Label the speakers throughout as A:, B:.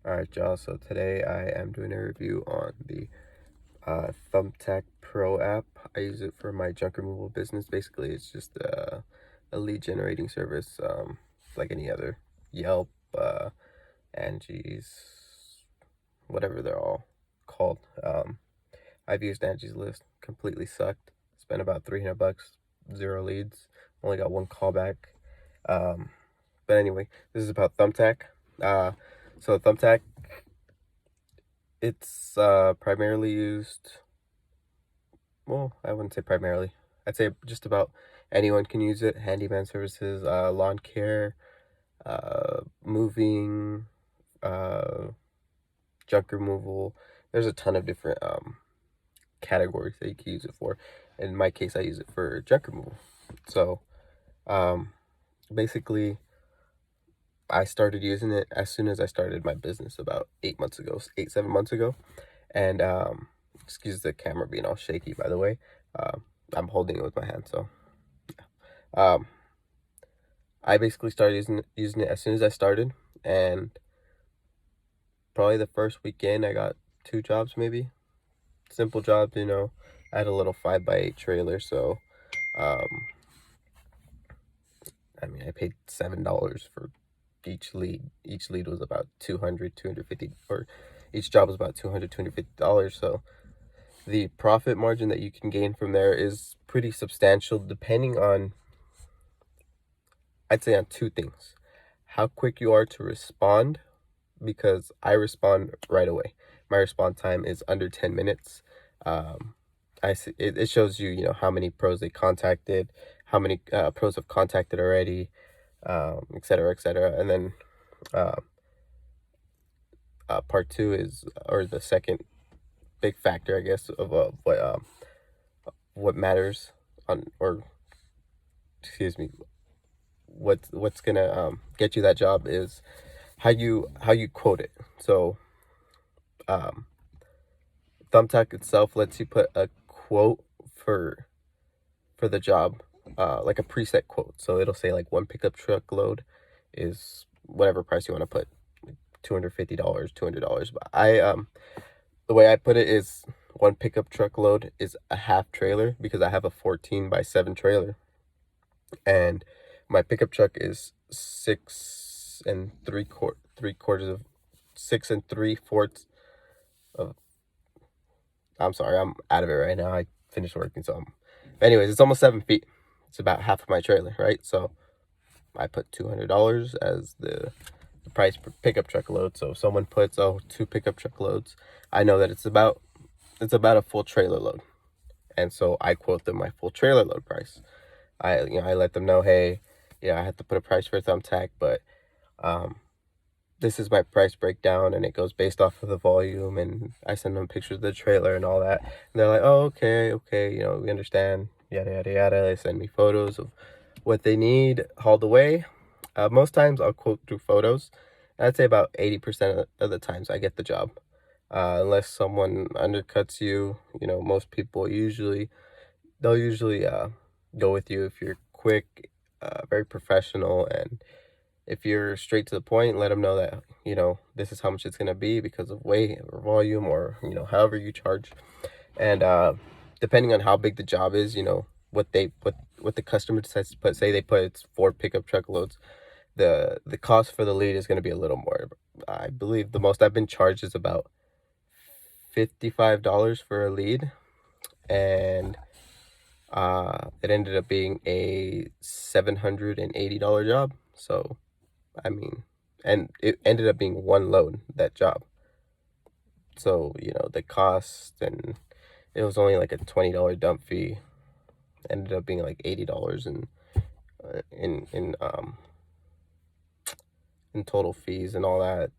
A: Alright, y'all, so today I am doing a review on the Thumbtack Pro app. I use it for my junk removal business. Basically, it's just a lead generating service, like any other. Yelp, Angie's, whatever they're all called. I've used Angie's List, completely sucked. Spent about $300, 0 leads, only got 1 callback. But anyway, this is about Thumbtack. So Thumbtack, it's primarily used, well, I wouldn't say primarily. I'd say just about anyone can use it. Handyman services, lawn care, moving, junk removal. There's a ton of different categories that you can use it for. In my case, I use it for junk removal. So basically, I started using it as soon as I started my business about 7 months ago. And excuse the camera being all shaky, by the way. I'm holding it with my hand, so I basically started using it as soon as I started, and probably the first weekend I got 2 jobs, maybe simple jobs. I had a little 5x8 trailer, so I paid $7 for each lead. Each lead was about $250, or each job was about $250. So the profit margin that you can gain from there is pretty substantial, depending on, I'd say, on 2 things: how quick you are to respond, because I respond right away. My response time is under 10 minutes. I see it shows you, how many pros they contacted, how many pros have contacted already, et cetera, et cetera. And then part 2 is, or the second big factor, I guess, of what matters on, or excuse me, what's gonna get you that job is how you quote it. So Thumbtack itself lets you put a quote for the job, like a preset quote. So it'll say like 1 pickup truck load is whatever price you want to put, like $250, $200. But the way I put it is 1 pickup truck load is a half trailer, because I have a 14x7 trailer, and my pickup truck is 6 3/4 of, I'm sorry, I'm out of it right now. I finished working, so anyways, it's almost 7 feet. It's about half of my trailer, right? So I put $200 as the price per pickup truck load. So if someone puts 2 pickup truck loads, I know that it's about a full trailer load, and so I quote them my full trailer load price. I let them know, hey, I have to put a price for Thumbtack, but this is my price breakdown, and it goes based off of the volume. And I send them pictures of the trailer and all that, and they're like, oh, okay, we understand, yada yada yada. They send me photos of what they need hauled away. Most times I'll quote through photos. I'd say about 80% of the times I get the job, unless someone undercuts you. Most people they'll usually go with you if you're quick, very professional, and if you're straight to the point. Let them know that this is how much it's going to be because of weight or volume, or however you charge. And depending on how big the job is, what the customer decides to put. Say they put it's 4 pickup truck loads, the cost for the lead is going to be a little more. I believe the most I've been charged is about $55 for a lead, and it ended up being a $780 job. So and it ended up being 1 load, that job. So the cost, and it was only like a $20 dump fee, ended up being like $80 in total fees and all that,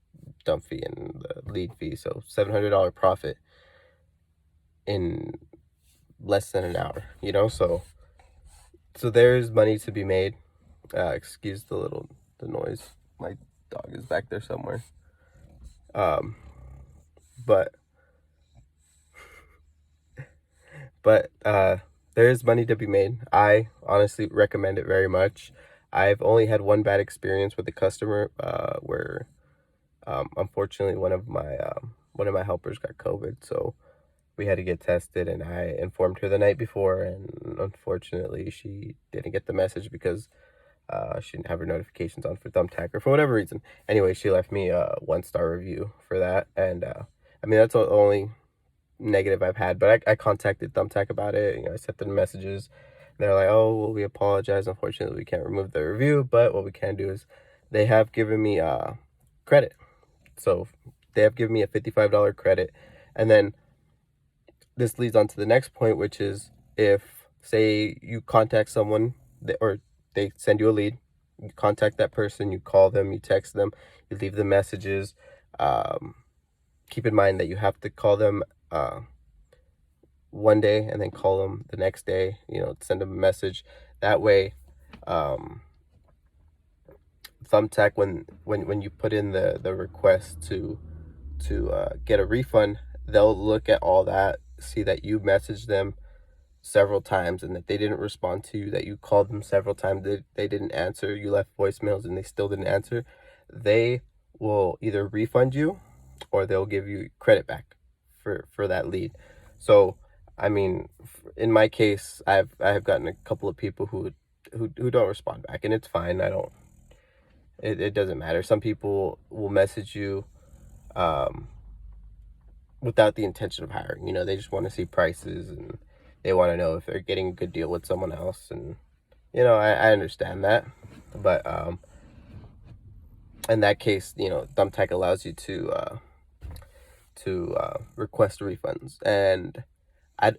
A: dump fee and the lead fee. So $700 profit in less than an hour. So there's money to be made. Excuse the noise. My dog is back there somewhere. But there is money to be made. I honestly recommend it very much. I've only had 1 bad experience with a customer, where Unfortunately, one of my helpers got COVID, so we had to get tested, and I informed her the night before, and unfortunately, she didn't get the message because she didn't have her notifications on for Thumbtack or for whatever reason. Anyway, she left me a 1-star review for that, and I mean that's the only negative I've had. But I contacted Thumbtack about it. I sent them messages. They're like, "Oh, well, we apologize. Unfortunately, we can't remove the review, but what we can do is they have given me credit. So they have given me a $55 credit, and then this leads on to the next point, which is if, say, you contact someone or they send you a lead, you contact that person, you call them, you text them, you leave them messages. Keep in mind that you have to call them one day and then call them the next day, send them a message. That way, Thumbtack, when you put in the request to get a refund, they'll look at all that, see that you messaged them several times and that they didn't respond to you, that you called them several times, they didn't answer, you left voicemails and they still didn't answer. They will either refund you or they'll give you credit back for that lead. So I mean, in my case, I have gotten a couple of people who don't respond back, and it's fine. It doesn't matter. Some people will message you without the intention of hiring. They just want to see prices, and they want to know if they're getting a good deal with someone else. And I understand that, but in that case, Thumbtack allows you to request refunds, and I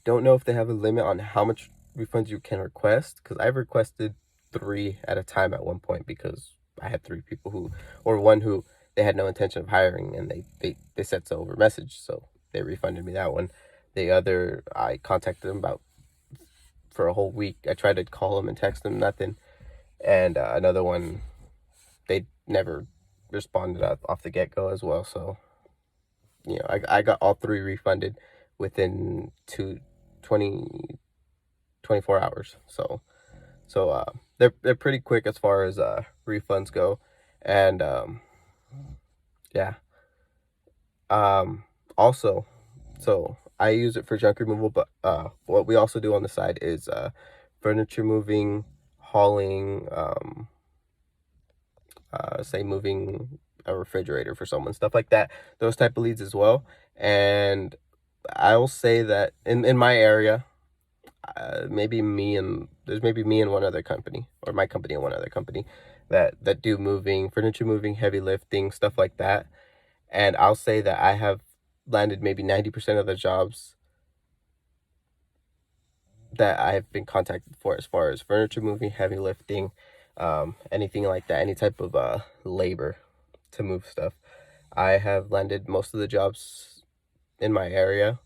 A: don't know if they have a limit on how much refunds you can request, because I've requested 3 at a time at one point, because I had 3 people one who they had no intention of hiring, and they said so over message, so they refunded me that one. The other, I contacted them about for a whole week. I tried to call them and text them, nothing. And another one, they never responded off the get-go as well. So I got all 3 refunded within 24 hours. So they're pretty quick as far as refunds go. And yeah. Also, so I use it for junk removal, but what we also do on the side is furniture moving, hauling, say moving a refrigerator for someone, stuff like that, those type of leads as well. And I will say that in my area, there's maybe me and one other company, or my company and one other company that do furniture moving, heavy lifting, stuff like that. And I'll say that I have landed maybe 90% of the jobs that I have been contacted for, as far as furniture moving, heavy lifting, anything like that, any type of labor to move stuff. I have landed most of the jobs in my area.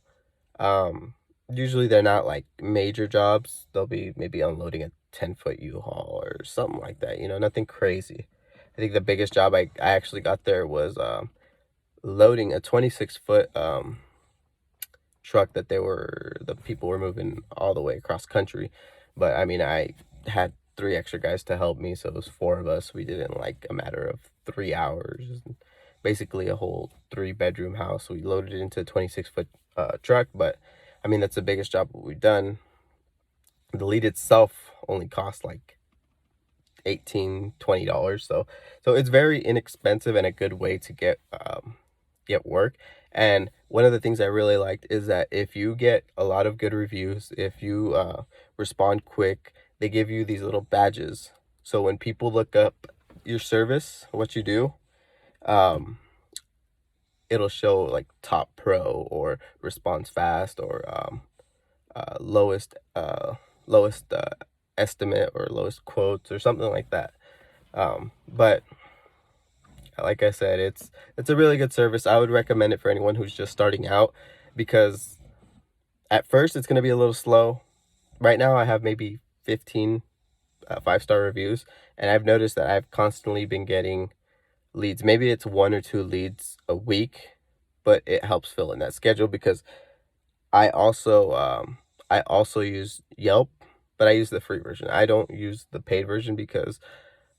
A: Usually they're not like major jobs. They'll be maybe unloading a 10-foot U-Haul or something like that, nothing crazy. I think the biggest job I actually got there was loading a 26-foot truck that the people were moving all the way across country. But I mean, I had 3 extra guys to help me, so it was 4 of us. We did it in like a matter of 3 hours. Basically a whole 3-bedroom house. We loaded it into a 26-foot truck, but I mean, that's the biggest job we've done. The lead itself only cost like $18-20, so it's very inexpensive and a good way to get work. And one of the things I really liked is that if you get a lot of good reviews, if you respond quick, they give you these little badges. So when people look up your service, what you do, it'll show like top pro or response fast or lowest estimate or lowest quotes or something like that. But like I said, it's a really good service. I would recommend it for anyone who's just starting out, because at first it's going to be a little slow. Right now I have maybe 15 5-star reviews, and I've noticed that I've constantly been getting leads. Maybe it's 1 or 2 leads a week, but it helps fill in that schedule, because I also use Yelp, but I use the free version. I don't use the paid version because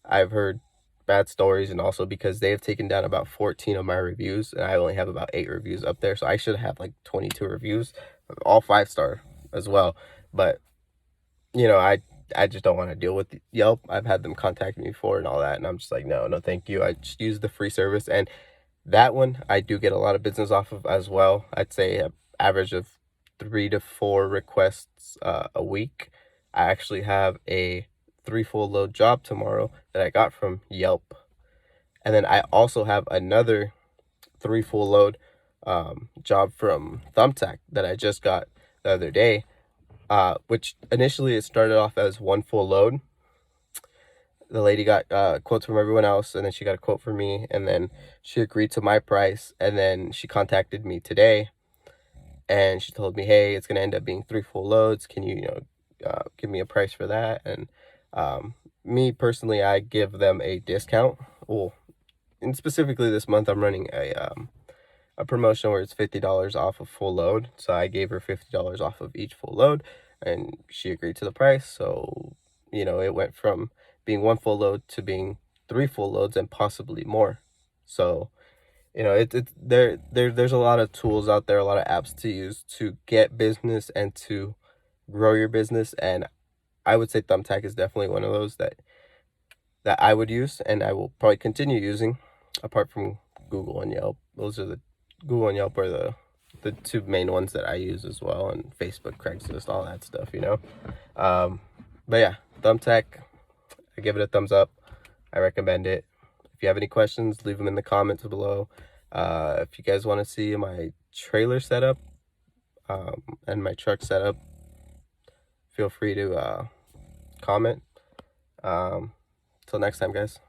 A: I've heard bad stories, and also because they have taken down about 14 of my reviews, and I only have about 8 reviews up there. So I should have like 22 reviews, all 5-star as well. But you know, I just don't want to deal with Yelp. I've had them contact me before and all that, and I'm just like, no, thank you. I just use the free service, and that one I do get a lot of business off of as well. I'd say an average of 3 to 4 requests a week. I actually have a 3 full load job tomorrow that I got from Yelp, and then I also have another 3 full load job from Thumbtack that I just got the other day. Which initially it started off as 1 full load. The lady got quotes from everyone else, and then she got a quote from me, and then she agreed to my price, and then she contacted me today, and she told me, hey, it's going to end up being 3 full loads. Can you, give me a price for that? And me personally, I give them a discount. Well, and specifically this month, I'm running a promotion where it's $50 off a full load. So I gave her $50 off of each full load, and she agreed to the price. So, it went from being 1 full load to being 3 full loads and possibly more. So, there's a lot of tools out there, a lot of apps to use to get business and to grow your business. And I would say Thumbtack is definitely one of those that I would use, and I will probably continue using, apart from Google and Yelp. Google and Yelp are the 2 main ones that I use as well, and Facebook, Craigslist, all that stuff, But yeah, Thumbtack, I give it a thumbs up. I recommend it. If you have any questions, leave them in the comments below. If you guys want to see my trailer setup and my truck setup, feel free to comment. Till next time, guys.